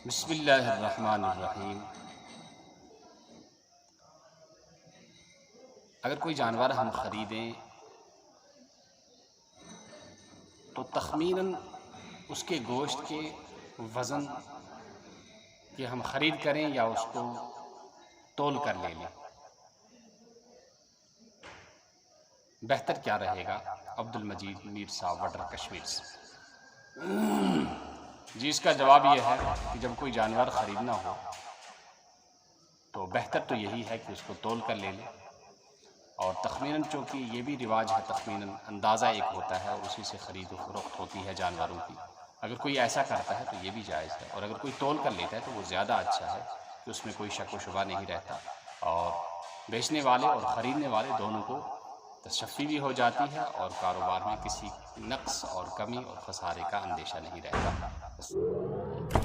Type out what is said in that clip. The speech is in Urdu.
بسم اللہ الرحمن الرحیم۔ اگر کوئی جانور ہم خریدیں تو تخمیناً اس کے گوشت کے وزن کہ ہم خرید کریں یا اس کو تول کر لے لیں، بہتر کیا رہے گا؟ عبد المجید میر صاحب وڈر کشمیر سے۔ جی، اس کا جواب یہ ہے کہ جب کوئی جانور خریدنا ہو تو بہتر تو یہی ہے کہ اس کو تول کر لے لیں، اور تخمیناً چونکہ یہ بھی رواج ہے، تخمیناً اندازہ ایک ہوتا ہے اور اسی سے خرید و فروخت ہوتی ہے جانوروں کی۔ اگر کوئی ایسا کرتا ہے تو یہ بھی جائز ہے، اور اگر کوئی تول کر لیتا ہے تو وہ زیادہ اچھا ہے کہ اس میں کوئی شک و شبہ نہیں رہتا، اور بیچنے والے اور خریدنے والے دونوں کو تشفی بھی ہو جاتی ہے، اور کاروبار میں کسی نقص اور کمی اور خسارے کا اندیشہ نہیں رہتا۔